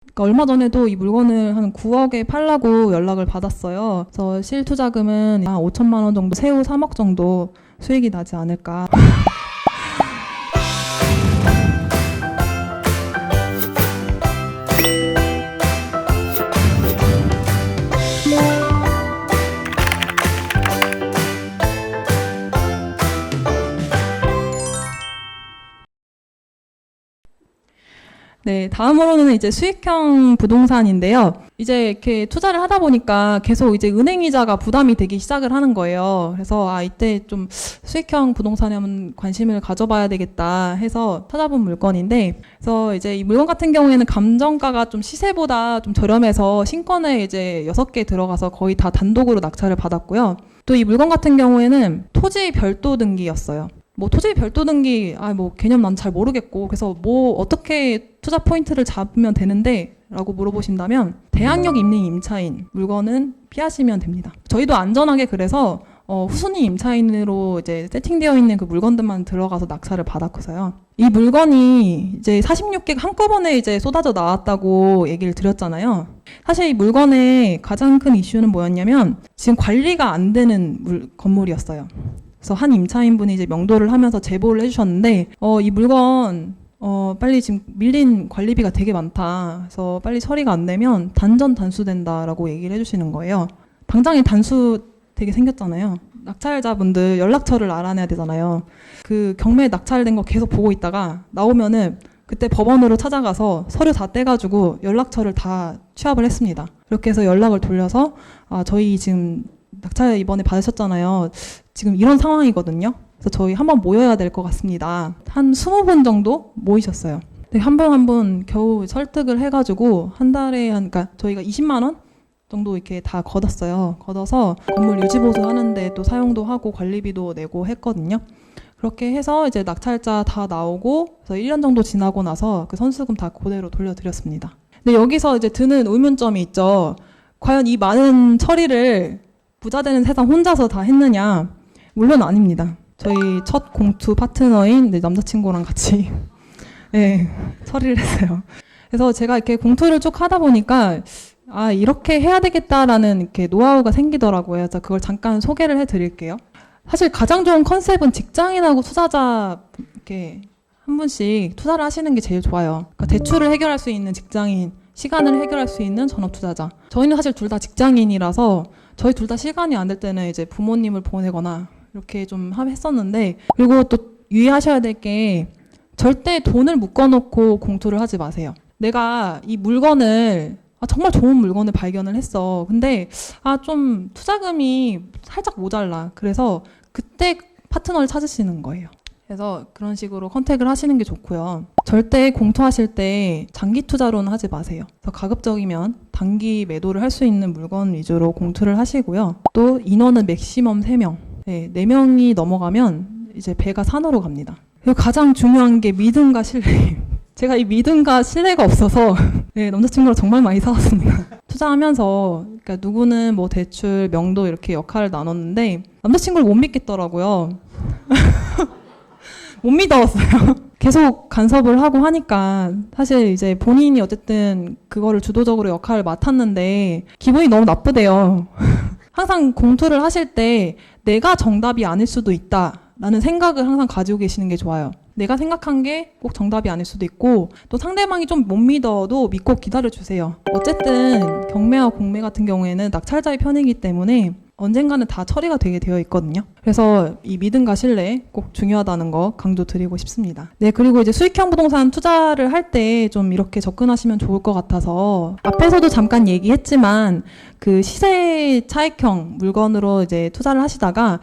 그러니까 얼마 전에도 이 물건을 한 9억에 팔라고 연락을 받았어요. 그래서 실투자금은 한 5천만 원 정도, 세후 3억 정도 수익이 나지 않을까. 네, 다음으로는 이제 수익형 부동산인데요. 이제 이렇게 투자를 하다 보니까 계속 이제 은행 이자가 부담이 되기 시작을 하는 거예요. 그래서 이때 좀 수익형 부동산에 한번 관심을 가져봐야 되겠다 해서 찾아본 물건인데, 그래서 이제 이 물건 같은 경우에는 감정가가 좀 시세보다 좀 저렴해서 신권에 이제 6개 들어가서 거의 다 단독으로 낙찰을 받았고요. 또 이 물건 같은 경우에는 토지 별도 등기였어요. 뭐 토지 별도 등기 뭐 개념 난 잘 모르겠고, 그래서 뭐 어떻게 투자 포인트를 잡으면 되는데 라고 물어보신다면 대항력 있는 임차인 물건은 피하시면 됩니다. 저희도 안전하게 그래서 후순위 임차인으로 이제 세팅되어 있는 그 물건들만 들어가서 낙찰을 받았고서요. 이 물건이 이제 46개가 한꺼번에 이제 쏟아져 나왔다고 얘기를 드렸잖아요. 사실 이 물건의 가장 큰 이슈는 뭐였냐면 지금 관리가 안 되는 건물이었어요. 그래서 한 임차인분이 이제 명도를 하면서 제보를 해주셨는데, 이 물건, 빨리 지금 밀린 관리비가 되게 많다. 그래서 빨리 처리가 안 되면 단전 단수된다라고 얘기를 해주시는 거예요. 당장에 단수 되게 생겼잖아요. 낙찰자분들 연락처를 알아내야 되잖아요. 그 경매에 낙찰된 거 계속 보고 있다가 나오면은 그때 법원으로 찾아가서 서류 다 떼가지고 연락처를 다 취합을 했습니다. 그렇게 해서 연락을 돌려서, 저희 지금 낙찰 이번에 받으셨잖아요. 지금 이런 상황이거든요. 그래서 저희 한번 모여야 될 것 같습니다. 한 20분 정도 모이셨어요. 한 분 한 분 겨우 설득을 해가지고 한 달에 그러니까 저희가 20만 원 정도 이렇게 다 걷었어요. 걷어서 건물 유지보수 하는데 또 사용도 하고 관리비도 내고 했거든요. 그렇게 해서 이제 낙찰자 다 나오고, 그래서 1년 정도 지나고 나서 그 선수금 다 그대로 돌려드렸습니다. 근데 여기서 이제 드는 의문점이 있죠. 과연 이 많은 처리를 부자 되는 세상 혼자서 다 했느냐? 물론 아닙니다. 저희 첫 공투 파트너인 남자친구랑 같이 네, 처리를 했어요. 그래서 제가 이렇게 공투를 쭉 하다 보니까 이렇게 해야 되겠다라는 이렇게 노하우가 생기더라고요. 그래서 그걸 잠깐 소개를 해드릴게요. 사실 가장 좋은 컨셉은 직장인하고 투자자 이렇게 한 분씩 투자를 하시는 게 제일 좋아요. 그러니까 대출을 해결할 수 있는 직장인, 시간을 해결할 수 있는 전업 투자자. 저희는 사실 둘 다 직장인이라서 저희 둘 다 시간이 안 될 때는 이제 부모님을 보내거나 이렇게 좀 했었는데, 그리고 또 유의하셔야 될 게 절대 돈을 묶어놓고 공투를 하지 마세요. 내가 이 물건을 정말 좋은 물건을 발견을 했어. 근데 좀 투자금이 살짝 모자라. 그래서 그때 파트너를 찾으시는 거예요. 그래서 그런 식으로 컨택을 하시는 게 좋고요. 절대 공투하실 때 장기 투자로는 하지 마세요. 그래서 가급적이면 단기 매도를 할 수 있는 물건 위주로 공투를 하시고요. 또 인원은 맥시멈 3명. 네, 4명이 넘어가면 이제 배가 산으로 갑니다. 그리고 가장 중요한 게 믿음과 신뢰. 제가 이 믿음과 신뢰가 없어서 네, 남자친구랑 정말 많이 싸웠습니다. 투자하면서 그러니까 누구는 뭐 대출, 명도 이렇게 역할을 나눴는데 남자친구를 못 믿겠더라고요. 못 믿어왔어요. 계속 간섭을 하고 하니까 사실 이제 본인이 어쨌든 그거를 주도적으로 역할을 맡았는데 기분이 너무 나쁘대요. 항상 공투를 하실 때 내가 정답이 아닐 수도 있다라는 생각을 항상 가지고 계시는 게 좋아요. 내가 생각한 게 꼭 정답이 아닐 수도 있고, 또 상대방이 좀 못 믿어도 믿고 기다려주세요. 어쨌든 경매와 공매 같은 경우에는 낙찰자의 편이기 때문에 언젠가는 다 처리가 되게 되어 있거든요. 그래서 이 믿음과 신뢰 꼭 중요하다는 거 강조드리고 싶습니다. 네, 그리고 이제 수익형 부동산 투자를 할 때 좀 이렇게 접근하시면 좋을 것 같아서, 앞에서도 잠깐 얘기했지만 그 시세 차익형 물건으로 이제 투자를 하시다가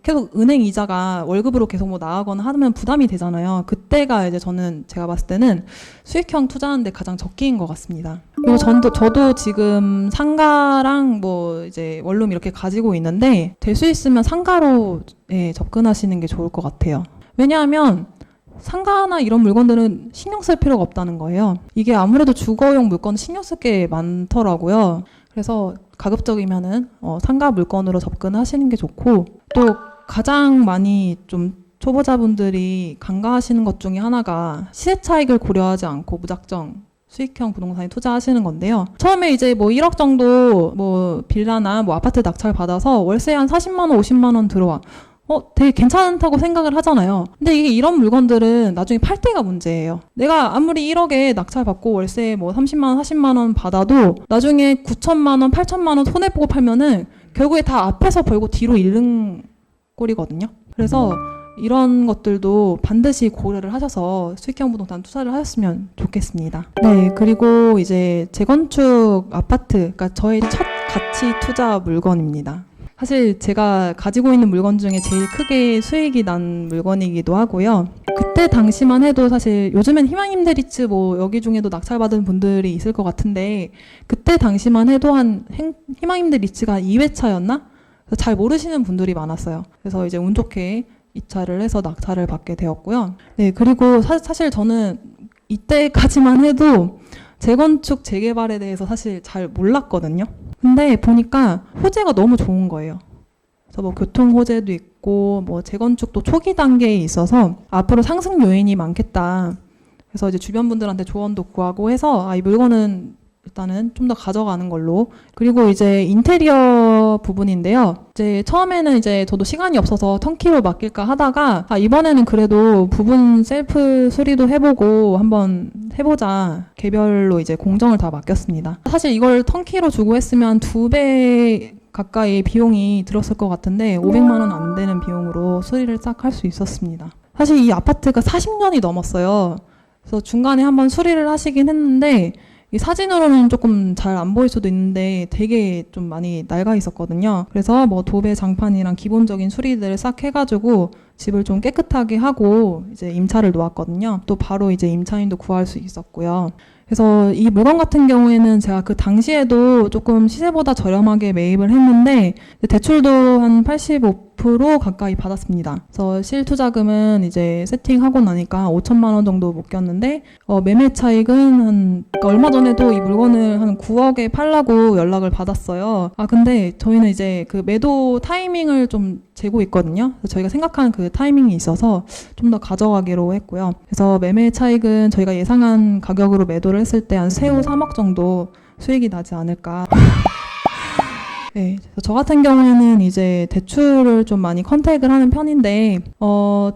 계속 은행 이자가 월급으로 계속 뭐 나가거나 하면 부담이 되잖아요. 그때가 이제 제가 봤을 때는 수익형 투자하는데 가장 적기인 것 같습니다. 그리고 저도 지금 상가랑 뭐 이제 원룸 이렇게 가지고 있는데, 될 수 있으면 상가로 접근하시는 게 좋을 것 같아요. 왜냐하면 상가나 이런 물건들은 신경 쓸 필요가 없다는 거예요. 이게 아무래도 주거용 물건은 신경 쓸 게 많더라고요. 그래서 가급적이면은 상가 물건으로 접근하시는 게 좋고, 또 가장 많이 좀 초보자분들이 간과하시는 것 중에 하나가 시세 차익을 고려하지 않고 무작정 수익형 부동산에 투자하시는 건데요. 처음에 이제 뭐 1억 정도 뭐 빌라나 뭐 아파트 낙찰 받아서 월세 한 40만 원, 50만 원 들어와. 되게 괜찮다고 생각을 하잖아요. 근데 이게 이런 물건들은 나중에 팔 때가 문제예요. 내가 아무리 1억에 낙찰 받고 월세 뭐 30만 원, 40만 원 받아도 나중에 9천만 원, 8천만 원 손해보고 팔면은 결국에 다 앞에서 벌고 뒤로 잃는 꼴이거든요. 그래서 이런 것들도 반드시 고려를 하셔서 수익형 부동산 투자를 하셨으면 좋겠습니다. 네, 그리고 이제 재건축 아파트, 그러니까 저의 첫 가치 투자 물건입니다. 사실 제가 가지고 있는 물건 중에 제일 크게 수익이 난 물건이기도 하고요. 그때 당시만 해도 사실 요즘엔 희망임대리츠 뭐 여기 중에도 낙찰받은 분들이 있을 것 같은데 그때 당시만 해도 희망임대리츠가 2회차였나? 잘 모르시는 분들이 많았어요. 그래서 이제 운 좋게 입찰을 해서 낙찰을 받게 되었고요. 네, 그리고 사실 저는 이때까지만 해도 재건축, 재개발에 대해서 사실 잘 몰랐거든요. 근데 보니까 호재가 너무 좋은 거예요. 그래서 뭐 교통 호재도 있고 뭐 재건축도 초기 단계에 있어서 앞으로 상승 요인이 많겠다. 그래서 이제 주변 분들한테 조언도 구하고 해서 이 물건은 일단은 좀 더 가져가는 걸로. 그리고 이제 인테리어 부분인데요. 이제 처음에는 이제 저도 시간이 없어서 턴키로 맡길까 하다가 이번에는 그래도 부분 셀프 수리도 해보고 한번 해보자. 개별로 이제 공정을 다 맡겼습니다. 사실 이걸 턴키로 주고 했으면 2배 가까이 비용이 들었을 것 같은데 500만 원 안 되는 비용으로 수리를 싹 할 수 있었습니다. 사실 이 아파트가 40년이 넘었어요. 그래서 중간에 한번 수리를 하시긴 했는데 이 사진으로는 조금 잘 안 보일 수도 있는데 되게 좀 많이 낡아 있었거든요. 그래서 뭐 도배 장판이랑 기본적인 수리들을 싹 해가지고 집을 좀 깨끗하게 하고 이제 임차를 놓았거든요. 또 바로 이제 임차인도 구할 수 있었고요. 그래서 이 물건 같은 경우에는 제가 그 당시에도 조금 시세보다 저렴하게 매입을 했는데 대출도 한 85% 가까이 받았습니다. 그래서 실투자금은 이제 세팅하고 나니까 5천만 원 정도 묶였는데 매매 차익은 그러니까 얼마 전에도 이 물건을 한 9억에 팔라고 연락을 받았어요. 근데 저희는 이제 그 매도 타이밍을 좀 재고 있거든요. 그래서 저희가 생각하는 그 타이밍이 있어서 좀 더 가져가기로 했고요. 그래서 매매 차익은 저희가 예상한 가격으로 매도를 했을 때 한 세후 3억 정도 수익이 나지 않을까. 네, 저 같은 경우에는 이제 대출을 좀 많이 컨택을 하는 편인데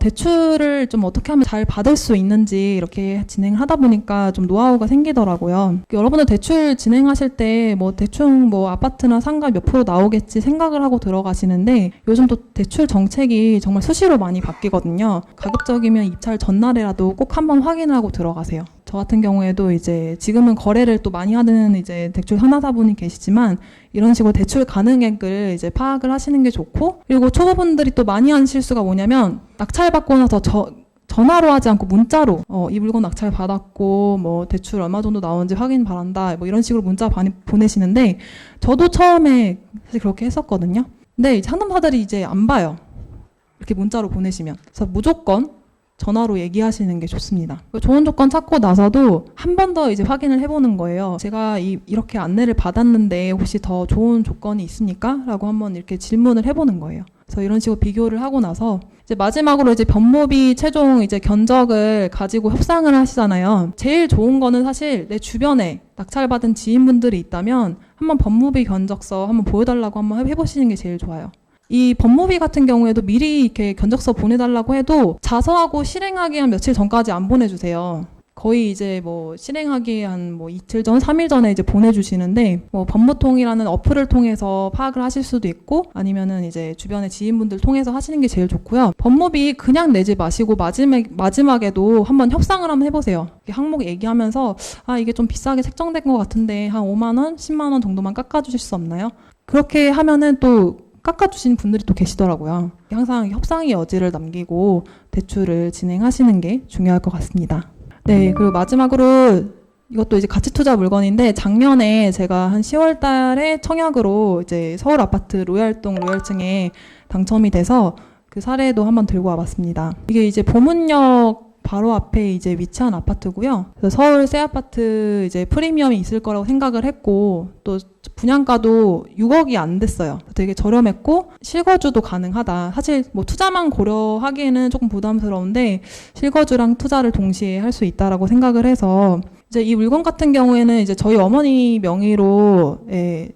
대출을 좀 어떻게 하면 잘 받을 수 있는지 이렇게 진행을 하다 보니까 좀 노하우가 생기더라고요. 여러분들 대출 진행하실 때 뭐 대충 뭐 아파트나 상가 몇 프로 나오겠지 생각을 하고 들어가시는데 요즘 또 대출 정책이 정말 수시로 많이 바뀌거든요. 가급적이면 입찰 전날에라도 꼭 한번 확인하고 들어가세요. 저 같은 경우에도 이제 지금은 거래를 또 많이 하는 이제 대출 현황사분이 계시지만 이런 식으로 대출 가능액을 이제 파악을 하시는 게 좋고, 그리고 초보분들이 또 많이 하는 실수가 뭐냐면 낙찰 받고 나서 전화로 하지 않고 문자로 이 물건 낙찰 받았고 뭐 대출 얼마 정도 나오는지 확인 바란다 뭐 이런 식으로 문자 많이 보내시는데 저도 처음에 사실 그렇게 했었거든요. 근데 이제 상담사들이 이제 안 봐요. 이렇게 문자로 보내시면. 그래서 무조건 전화로 얘기하시는 게 좋습니다. 좋은 조건 찾고 나서도 한 번 더 이제 확인을 해보는 거예요. 제가 이렇게 안내를 받았는데 혹시 더 좋은 조건이 있습니까? 라고 한번 이렇게 질문을 해보는 거예요. 그래서 이런 식으로 비교를 하고 나서 이제 마지막으로 이제 변모비 최종 이제 견적을 가지고 협상을 하시잖아요. 제일 좋은 거는 사실 내 주변에 낙찰받은 지인분들이 있다면 한번 법무비 견적서 한번 보여달라고 한번 해보시는 게 제일 좋아요. 이 법무비 같은 경우에도 미리 이렇게 견적서 보내달라고 해도 자서하고 실행하기 한 며칠 전까지 안 보내주세요. 거의 이제 뭐 실행하기 한 뭐 이틀 전, 3일 전에 이제 보내주시는데 뭐 법무통이라는 어플을 통해서 파악을 하실 수도 있고 아니면은 이제 주변의 지인분들 통해서 하시는 게 제일 좋고요. 법무비 그냥 내지 마시고 마지막에도 한번 협상을 한번 해보세요. 항목 얘기하면서 이게 좀 비싸게 책정된 것 같은데 한 5만 원, 10만 원 정도만 깎아주실 수 없나요? 그렇게 하면은 또 깎아주시는 분들이 또 계시더라고요. 항상 협상의 여지를 남기고 대출을 진행하시는 게 중요할 것 같습니다. 네, 그리고 마지막으로 이것도 이제 가치 투자 물건인데 작년에 제가 한 10월 달에 청약으로 이제 서울 아파트 로얄동 로얄층에 당첨이 돼서 그 사례도 한번 들고 와봤습니다. 이게 이제 보문역 바로 앞에 이제 위치한 아파트고요. 그래서 서울 새 아파트 이제 프리미엄이 있을 거라고 생각을 했고 또 분양가도 6억이 안 됐어요. 되게 저렴했고 실거주도 가능하다. 사실 뭐 투자만 고려하기에는 조금 부담스러운데 실거주랑 투자를 동시에 할 수 있다라고 생각을 해서 이제 이 물건 같은 경우에는 이제 저희 어머니 명의로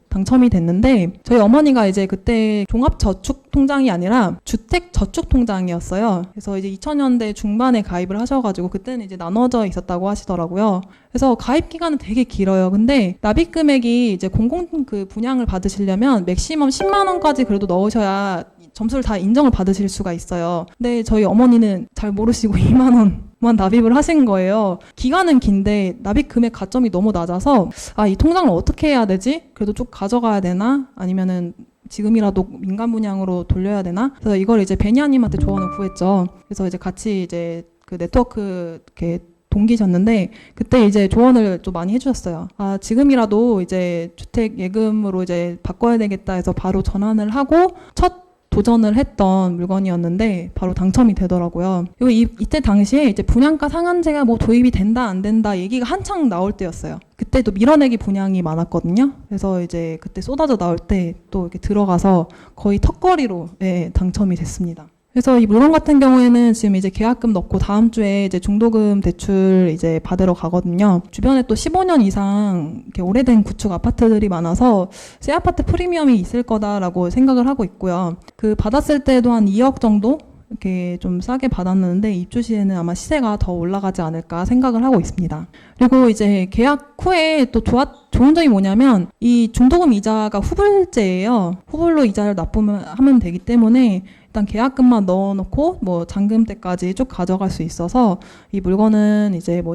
당첨이 됐는데, 저희 어머니가 이제 그때 종합저축통장이 아니라 주택저축통장이었어요. 그래서 이제 2000년대 중반에 가입을 하셔가지고 그때는 이제 나눠져 있었다고 하시더라고요. 그래서 가입 기간은 되게 길어요. 근데 납입 금액이 이제 공공 그 분양을 받으시려면 맥시멈 10만 원까지 그래도 넣으셔야 점수를 다 인정을 받으실 수가 있어요. 근데 저희 어머니는 잘 모르시고 2만 원만 납입을 하신 거예요. 기간은 긴데 납입 금액 가점이 너무 낮아서 이 통장을 어떻게 해야 되지? 그래도 쭉 가져가야 되나? 아니면은 지금이라도 민간 분양으로 돌려야 되나? 그래서 이걸 이제 베니아님한테 조언을 구했죠. 그래서 이제 같이 이제 그 네트워크 이렇게 동기셨는데 그때 이제 조언을 좀 많이 해주셨어요. 지금이라도 이제 주택 예금으로 이제 바꿔야 되겠다 해서 바로 전환을 하고 첫 도전을 했던 물건이었는데 바로 당첨이 되더라고요. 그리고 이때 당시에 이제 분양가 상한제가 뭐 도입이 된다 안 된다 얘기가 한창 나올 때였어요. 그때도 밀어내기 분양이 많았거든요. 그래서 이제 그때 쏟아져 나올 때 또 이렇게 들어가서 거의 턱걸이로 당첨이 됐습니다. 그래서 이 물건 같은 경우에는 지금 이제 계약금 넣고 다음 주에 이제 중도금 대출 이제 받으러 가거든요. 주변에 또 15년 이상 이렇게 오래된 구축 아파트들이 많아서 새 아파트 프리미엄이 있을 거다라고 생각을 하고 있고요. 그 받았을 때도 한 2억 정도 이렇게 좀 싸게 받았는데 입주 시에는 아마 시세가 더 올라가지 않을까 생각을 하고 있습니다. 그리고 이제 계약 후에 또 좋은 점이 뭐냐면 이 중도금 이자가 후불제예요. 후불로 이자를 납부하면 되기 때문에 일단 계약금만 넣어놓고 뭐 잔금 때까지 쭉 가져갈 수 있어서 이 물건은 이제 뭐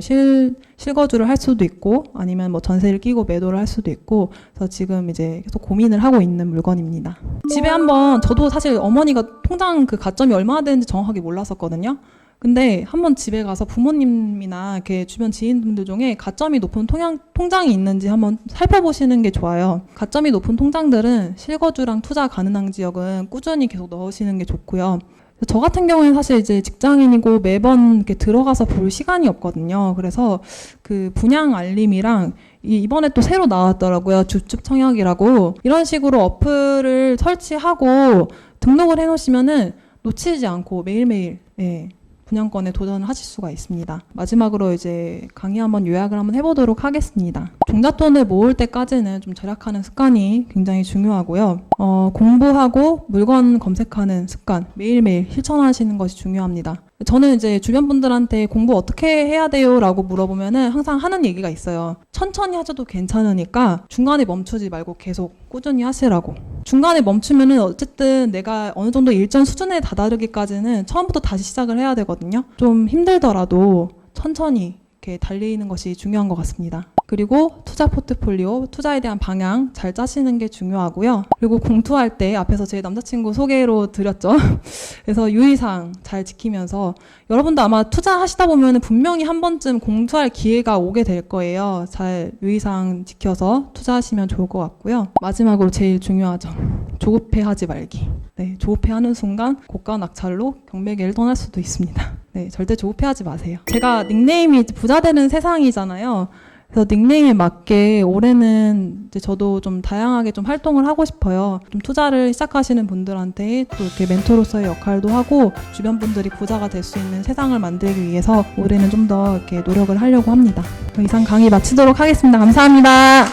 실거주를 할 수도 있고 아니면 뭐 전세를 끼고 매도를 할 수도 있고 그래서 지금 이제 계속 고민을 하고 있는 물건입니다. 집에 한번 저도 사실 어머니가 통장 그 가점이 얼마나 되는지 정확하게 몰랐었거든요. 근데 한번 집에 가서 부모님이나 이렇게 주변 지인분들 중에 가점이 높은 통장이 있는지 한번 살펴보시는 게 좋아요. 가점이 높은 통장들은 실거주랑 투자 가능한 지역은 꾸준히 계속 넣으시는 게 좋고요. 저 같은 경우에는 사실 이제 직장인이고 매번 이렇게 들어가서 볼 시간이 없거든요. 그래서 그 분양 알림이랑 이번에 또 새로 나왔더라고요. 주축 청약이라고. 이런 식으로 어플을 설치하고 등록을 해놓으시면은 놓치지 않고 매일매일 분양권에 도전하실 수가 있습니다. 마지막으로 이제 강의 한번 요약을 한번 해보도록 하겠습니다. 종잣돈을 모을 때까지는 좀 절약하는 습관이 굉장히 중요하고요. 공부하고 물건 검색하는 습관 매일매일 실천하시는 것이 중요합니다. 저는 이제 주변 분들한테 공부 어떻게 해야 돼요? 라고 물어보면은 항상 하는 얘기가 있어요. 천천히 하셔도 괜찮으니까 중간에 멈추지 말고 계속 꾸준히 하시라고. 중간에 멈추면은 어쨌든 내가 어느 정도 일정 수준에 다다르기까지는 처음부터 다시 시작을 해야 되거든요. 좀 힘들더라도 천천히 이렇게 달리는 것이 중요한 것 같습니다. 그리고 투자 포트폴리오, 투자에 대한 방향 잘 짜시는 게 중요하고요. 그리고 공투할 때 앞에서 제 남자친구 소개로 드렸죠. 그래서 유의사항 잘 지키면서 여러분도 아마 투자하시다 보면 분명히 한 번쯤 공투할 기회가 오게 될 거예요. 잘 유의사항 지켜서 투자하시면 좋을 것 같고요. 마지막으로 제일 중요한 점, 조급해하지 말기. 조급해하는 순간 고가 낙찰로 경매계를 떠날 수도 있습니다. 절대 조급해하지 마세요. 제가 닉네임이 부자 되는 세상이잖아요. 그래서 닉네임에 맞게 올해는 이제 저도 좀 다양하게 좀 활동을 하고 싶어요. 좀 투자를 시작하시는 분들한테 또 이렇게 멘토로서의 역할도 하고 주변 분들이 부자가 될 수 있는 세상을 만들기 위해서 올해는 좀 더 이렇게 노력을 하려고 합니다. 이상 강의 마치도록 하겠습니다. 감사합니다.